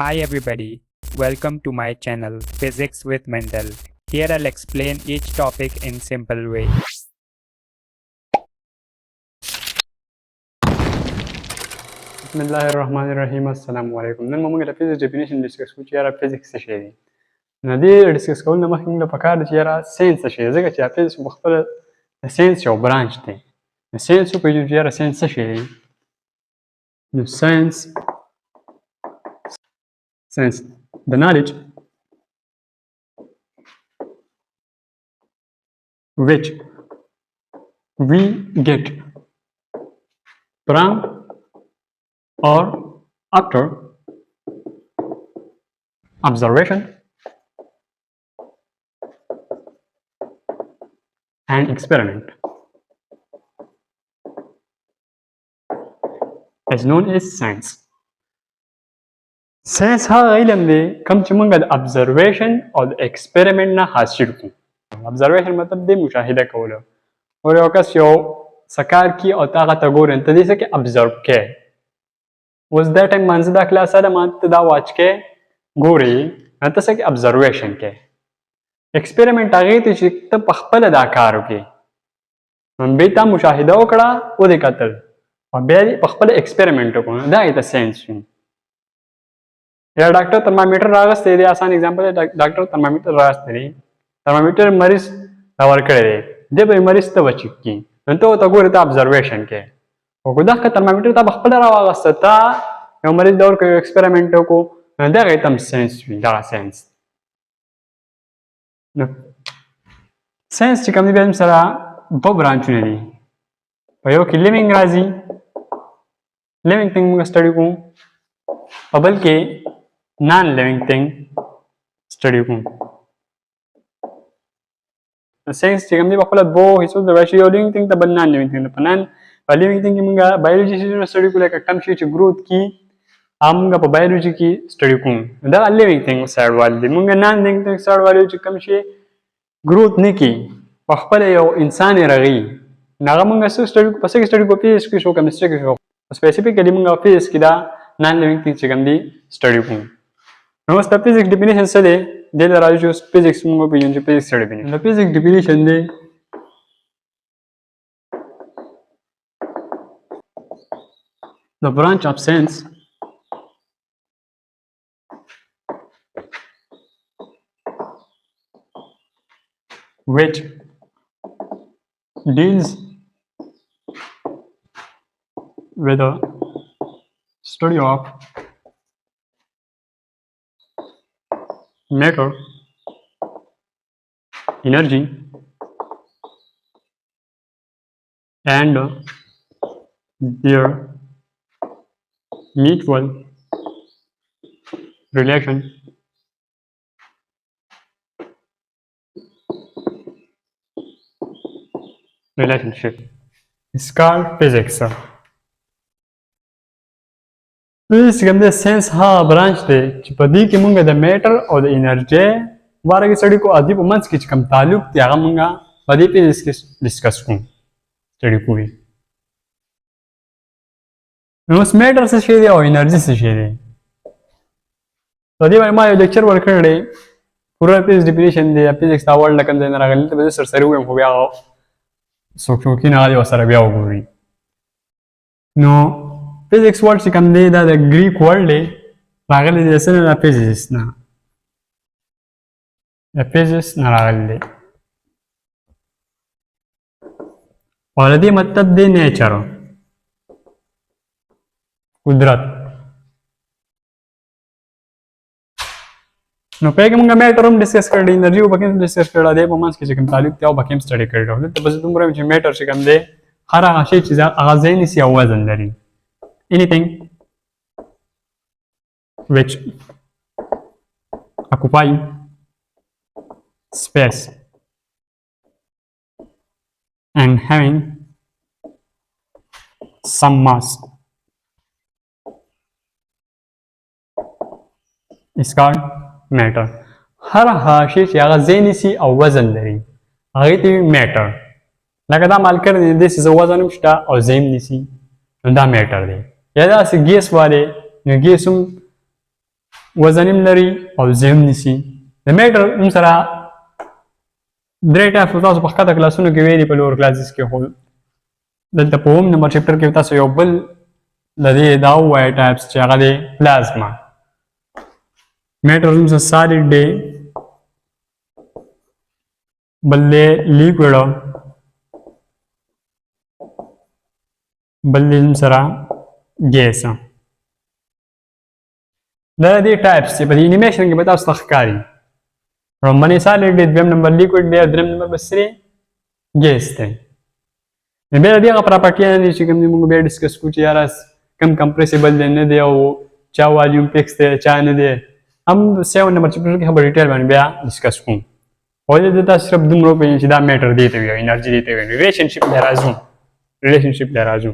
Hi everybody, welcome to my channel Physics with Mendel. Here I'll explain each topic in simple way. Bismillahirrahmanirrahim. Assalamu alaikum. Nan موږ د physics definition discuss کوو چې یاره physics څه شی دی. نو دې discuss کولو نه مخکې موږ له پکار ده چې یاره science څه شی دی. ځکه چې physics په خپله د science یو branch دی. نو science وپېژنو چې یاره science څه شی دی. نو science the knowledge which we get from or after observation and experiment is known as science. Science هغه علم دی کوم چې موږ د observation او د experiment نه حاصل کړو. observation مطلب دی مشاهده کولو. اور یو کس یو سکار کی او تا هغه ته ګورې ته دې څه کې observe کې. اوس دا ټایم مانځه دا کلاس ده ما ته دا واچ کې ګورې ته څه کې observation کې. experiment هغې ته چې ته په خپله دا کار وکړې نو بیا تا مشاهده وکړه ودې کتل او بیا دې په خپله experiment وکړو دا یې ته ساینس وي. یا ډاکټر ترمامیټر راغستی دی آسان اگزامپل دی ډاکټر ترمامیټر راغستی دی ترمامیټر مریض ته ورکړی دی دی به مریض ته به چیک کړي نو ته ورته ګورې ته observation کې خو که دغه ترمامیټر تا به خپله راواغسته تا یو مریض ته ورکړو یو ایکسپریمنټ وکړو نو دغه یې ته هم ساینس وي دغه ساینس. نو ساینس چې کوم دی بیا سره دوه برانچونه دي په یو کې لیوینګ راځي لیوینګ تھنګ موږ سټډي کوو په بل کې نان لیوینګ تھنګ سټډي کوو. ساینس چې کوم دی په خپله دوو حصو ته راشي یو لیوینګ تھنګ ته بل نان لیوینګ تھنګ ته په لیوینګ تھنګ کې موږ بایولوژي سیسټم سټډي کوو لکه کوم شی چې ګروث کي هغه موږ په بایولوژي کې سټډي کوو دا لیوینګ تھنګ سایډ والي دي. موږ نان لیوینګ تھنګ سایډ والي چې کوم شی ګروث نه کوي په خپله یو انسان یې رغوي نو هغه موږ څه سټډي کوو په څه کې سټډي کوو فزیکس کې شو کیمسټري کې شو سپیسیفیکلی موږ فزیکس کې دا نان لیوینګ تھنګ چې کوم دی سټډي کوو. نو اوس د فزیکس ډیفینیشن څه دی دې ته راځو چې اوس فزیکس موږ وپېژنو چې فزیکس څه ډیفینیشن د فزیکس ډیفینیشن دی the branch of science which deals with the study of matter, energy and their mutual relationship is called physics. Physics کوم دی ساینس هغه برانچ دی چې په دې کې موږ د میټر او د انرژۍ باره کې سټډي کوو او دې په منځ کې چې کوم تعلق دی هغه موږ په دې فزیکس کې ډسکس کوو سټډي کوو. نو اوس میټر څه شی دی او انرژي څه شی دی په دې باندې ما یو لیکچر ورکړی دی پوره فزیکس ډیفینیشن دی فزیکس دا ورډ له کوم ځای نه راغلی ته به زه سرسري ووایم خو بیا څوک شوقین هغه دې ورسره بیا وګوري. نو فزیکس ورډ چې کوم دی دا د ګریک ورډ دی راغلی دی څه نه د فزیکس نه د فزیکس نه راغلی دی او د دې مطلب دی نیچر قدرت. نو په کې موږ میټر هم ډسکس کړی انرژي هم پکې ډسکس کړی دی په منځ کې چې کوم تعلق دی او پکې هم سټډي کړی دی. دلته بس دومره چې میټر چې کوم دی هر هغه شی چې هغه ځای نیسي او وزن لري anything which occupy space and having some mass is called matter. هر هغه شی چې هغه ځای نیسي او وزن لري هغې ته وي میټر. لکه دا مالکر دی داسې څه وزن هم شته او ځای هم نیسي نو دا میټر دی. یا داسې ګیس والی نو ګیس هم وزن هم لري او ځای هم نیسي. د میټر هم سره درې ټایپ تاسو په ښکته کلاسونو کې ویلي په لوور کلاسز کې، خو دلته په اووم نمبر چپټر کې تاسو یو بل د دې دا ووایه ټایپس چې هغه دی پلازما. میټر هم سره سالډ دی، بل دی لیکوډ، بل دی هم سره ګیس. دا د دې ټایپس چې په دې انیمیشن کې به تاسو ته ښکاري. لومړنی سالډ دی، دویم نمبر لیکوډ دی، دریم نمبر به سری ګیس دی. نو بیا د دې هغه پراپرټیانې دي چې کوم دي موږ بیا ډسکس کوو چې یاره کم کمپریسیبل دی نه دی او چا والیوم فکس دی چا نه دی، هم 7 نمبر چپټر کې خبر ډیټیل باندې بیا ډسکس کوو. خو دلته تاسو صرف دومره وپوهېږئ چې دا میټر دې ته وایي، انرژي دې ته وایي. ریلیشنشپ ته راځو، ریلیشنشپ ته راځو.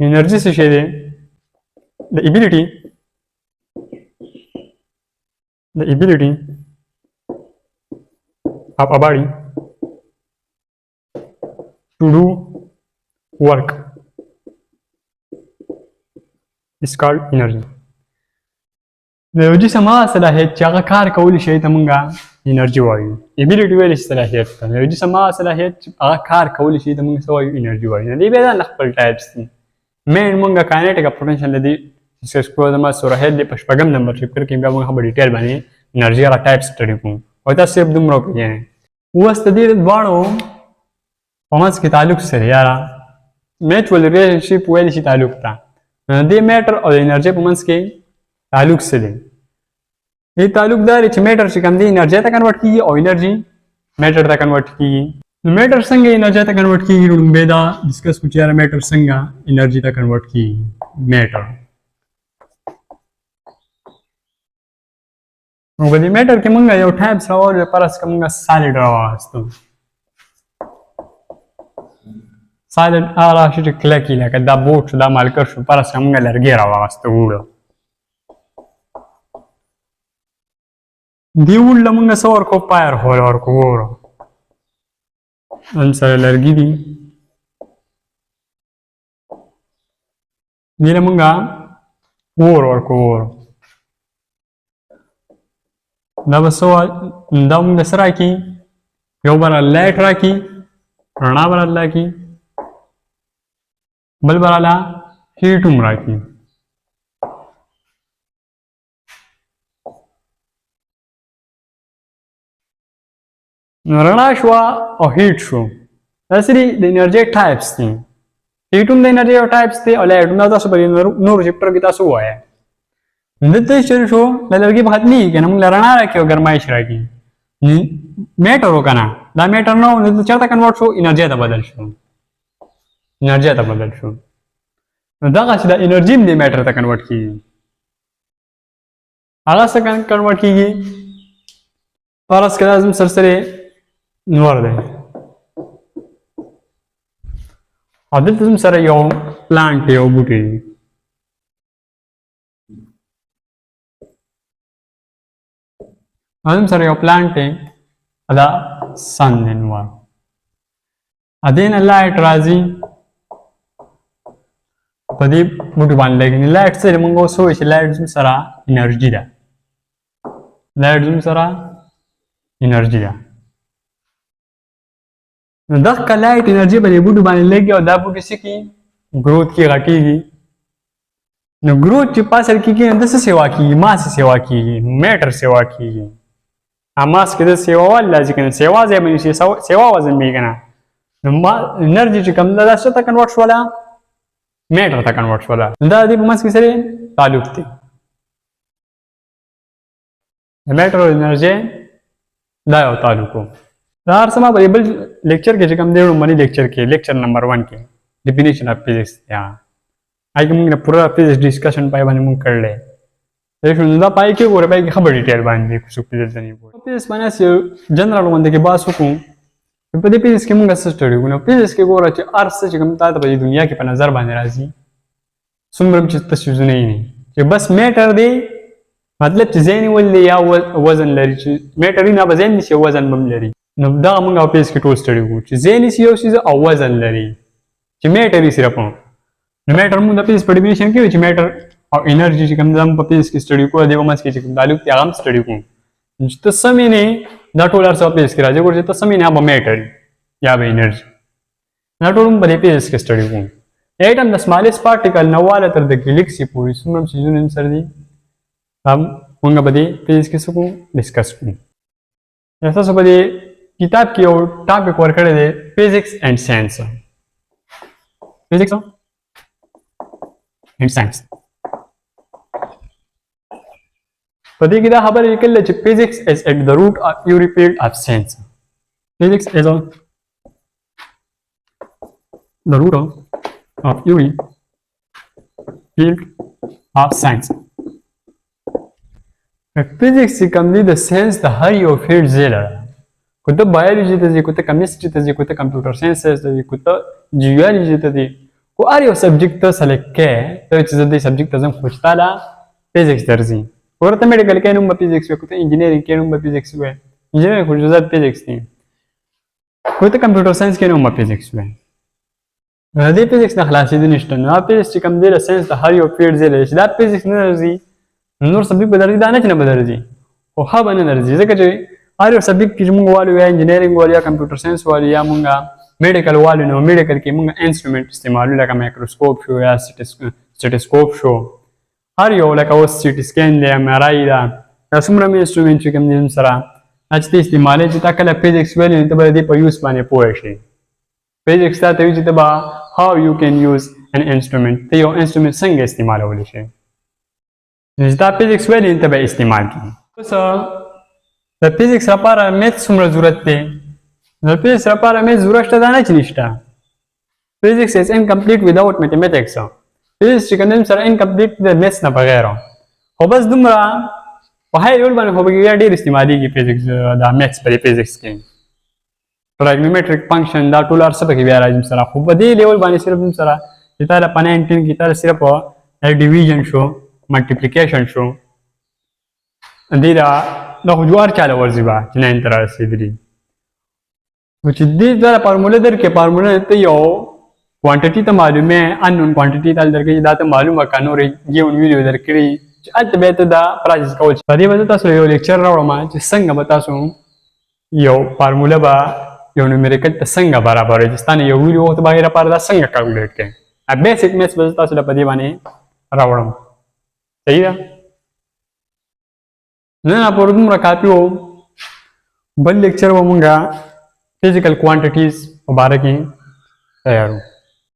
انرژي څه شی دی؟ د ability of a body to do work is called energy. د یو جسم هغه صلاحیت چې هغه کار کولی شي ته موږ انرژي وایو. ابیلیټي ویلی صلاحیت ته، د یو جسم هغه صلاحیت چې هغه کار کولی شي ته موږ څه وایو؟ انرژي وایو. نو دې بیا د خپل ټایپس دي. مین موږ کاینټیک او پوټنشل د دې ډسکس کوو. زما سورهید دی په شپږم نمبر چپټر کې بیا موږ په ډیټیل باندې انرژي هغه ټایپ سټډي کوو. او تاسو صرف دومره وپوهېږئ. اوس د دې دواړو په منځ کې تعلق څه دی یاره؟ میچوال ریلیشنشپ ویلی شي تعلق ته. نو د دې میټر او د انرژي په منځ کې تعلق څه دی؟ دې تعلق دا دی چې میټر چې کوم دی انرژي ته کنورټ کېږي او انرژي میټر ته کنورټ کېږي. نو میټر څنګه انرژي ته کنورټ کېږي؟ لومړی دا ډسکس کوو چې یاره میټر څنګه انرژي ته کنورټ کېږي. میټر نو په دې میټر کې موږ یو ټایپس راوړو، فرض کړه موږ سالډ راواخیستو. سالډ هغه راشي چې کلک وي، لکه دا بوټ شو، دا مالکر شو. فرض کړه موږ لرګی راواخیستو، ووړه. دې ووړ له موږ څه ورکړو؟ فایر هول ورکړو. ووړه هم سره لرګي دي، دې له موږ اور ورکړو. اور دا به څه دا موږ څه راکړي؟ یو به راله لایټ راکړي، رڼا به راله راکړي، بل به راله هیټ هم راکړي. نو رڼا شوه او هیټ شو. دا سری د انرژي ټایپس دي. هیټ هم د انرژي یو ټایپس دی او لایټ هم. دا تاسو په نورو چپټر کې تاسو ووایه. دلته چېرې شو د لرګي په ختمېږي که نه، موږ له رڼا راکړي او ګرمایش راکړي. میټر و که نه، دا میټر نه و، نو دلته چېرته کنورټ شو؟ انرژي ته بدل شو. انرژي ته بدل شو. نو دغسې د انرژي هم دې میټر ته کنورټ کېږي. هغه څه کنورټ کېږي؟ فرض کړه زموږ سرسرې نور دی او دلته زموږ سره یو پلانټ دی، یو بوټی دی. زموږ سره یو پلانټ دی، دا سن دی نور. دې نه لایټ راځي په دې بوټي باندې لګي. لایټ څه دی؟ موږ اوس ووایو چې لایټ زموږ سره انرژي ده. لایټ زموږ سره انرژي ده. نو دغه لایټ انرژي به دې بوټي باندې لګي او دا بوټي څه کېږي؟ ګروت کې غټېږي. نو ګروت چې په اصل کې کېږي نو د څه سیوا کېږي؟ ماس سیوا کېږي، میټر سیوا کېږي. ماس کې د سیوا والي راځي که نه، سیوا ځای باندې سیوا وزن وي که نه. نو انرژي چې کوم ده دا څه ته کنورټ شوله؟ میټر ته کنورټ شوله. نو دا د دې په منځ کې سره تعلق دی. د میټر او انرژي دا یو تعلق و. دا هر څه ما په بل لیکچر کې چې کوم دی لومړني لیکچر کې، لیکچر نمبر 1 کې ډیفینیشن اف فزیکس دی. هغې کې موږ د پوره فزیکس ډسکشن پای باندې موږ کړلی. دا پای کې ګوره پای کې خبر ډیټیل باندې څوک فزیکس نه پوهېږي. فزیکس باندې یو جنرال غونډه کې بحث وکړو. په دې فزیکس کې موږ څه سټډي وکړو؟ فزیکس کې ګوره چې هر څه چې کوم تا ته په دې دنیا کې په نظر باندې راځي، څومره چې ته څیزونه یې چې بس میټر دی، مطلب چې ځای نیول دی یا وزن لري. چې میټر وي نه به ځای نیسي، وزن به هم لري. نو دغه موږ په فزیکس کې ټول سټډي وکړو چې ځای نیسي یو څیز او وزن لري، چې میټر یې صرف. نو میټر موږ د فزیکس په ډیفینیشن کې وایي چې میټر او انرژي چې کوم زم په فزکس کې سټډي کوو د ومس کې چې کوم تعلق دی هغه هم سټډي کوو چې ته سمې نه دا ټول ارڅ په فزکس کې راځي ورته ته سمې نه به میټر یا به انرژي دا ټول په فزکس کې سټډي کوو اټم د سمالست پارټیکل نه واله تر د ګلیکسي پورې څومره چیزونه سره دي هم موږ به د فزکس کې څه کوو ډسکس کوو تاسو په دې کتاب کې یو ټاپک ورکړی دی فزکس اینڈ ساينس فزکس اینڈ ساينس په دې کې دا خبره لیکل چې physics is at the root of every field of science. Physics is on the root of every field of science. Physics چې کوم دی د ساينس د هر یو فیلډ ځای لري کو ته بایولوژي ته ځې کو ته کیمستري ته ځې کو ته کمپیوټر ساينس ته ځې کو ته جیولوژي ته ځې کو هر یو سبجیکټ ته سلیکټ کې ته چې د دې سبجیکټ ته ځم خوښ تعالی فزکس درځي ورته میډیکل کې نوم په فزکس وي کو ته انجینیرینګ کې نوم په فزکس وي انجینیرینګ خو جزات فزکس دي کو ته کمپیوټر ساينس کې نوم په فزکس وي دې فزکس نه خلاصې دي نشته نو فزکس چې کوم دی د ساينس د هر یو فیلډ ځای لري چې دا فزکس نه درځي نور سبجیکټ به درځي دا نه چې نه به درځي خو ښه به نه درځي ځکه چې هر یو سبجیکټ کې موږ والو یا انجینیرینګ والو یا کمپیوټر ساينس والو یا موږ میډیکل والو نو میډیکل کې موږ انسټرومنټ استعمالو لکه مایکروسکوپ شو یا سټیټوسکوپ شو هر یو لکه اوس سي ټي سکین دی ام آر آی دا څومره مې انسټرومنټ چې کوم دي سره چې ته استعمالوي چې تا کله فزکس ویل نو ته به دې په یوز باندې پوه شې فزکس ته وایي چې ته به how you can use an instrument ته یو انسټرومنټ څنګه استعمالولی شي چې دا فزکس ویل ته به استعمال کړي اوس د فزکس لپاره میث څومره ضرورت دی د فزکس لپاره میث ضرورت شته دا نه چې نشته فزکس is incomplete without mathematics فزکس چې کوم سره incomplete د میث نه بغیر خو بس دومره په هاي لیول باندې خو بیا ډېر استعمالېږي فزکس دا میث په فزکس کې trigonometric function دا ټول ارڅ پکې بیا راځي سره خو په دې لیول باندې صرف سره چې تا په 19 کې تا صرف ډیویژن شو ملټیپلیکیشن شو دې دا خو جوار چاله ورځي با چې 9 تر رسیدلی چې دې دا فارموله درکې فارموله ته یو کوانټیټي ته معلومه انون کوانټیټي تل درکې دا ته معلومه کانو ریګیون ویډیو درکړي چې اته به ته دا پراکټیس کول په دې وجه تاسو یو لیکچر راوړم چې څنګه به تاسو یو فارموله با یو نومریکل ته څنګه برابرې چې ستانه یو ویډیو ته بغیر پر دا څنګه کیلکولیټ کړئ ا بیسیک میث به تاسو په دې باندې راوړم صحیح ده نه په دومره کافي وو بل لیکچر و مونږه فزیکل کوانټیټیز په اړه کې تیارو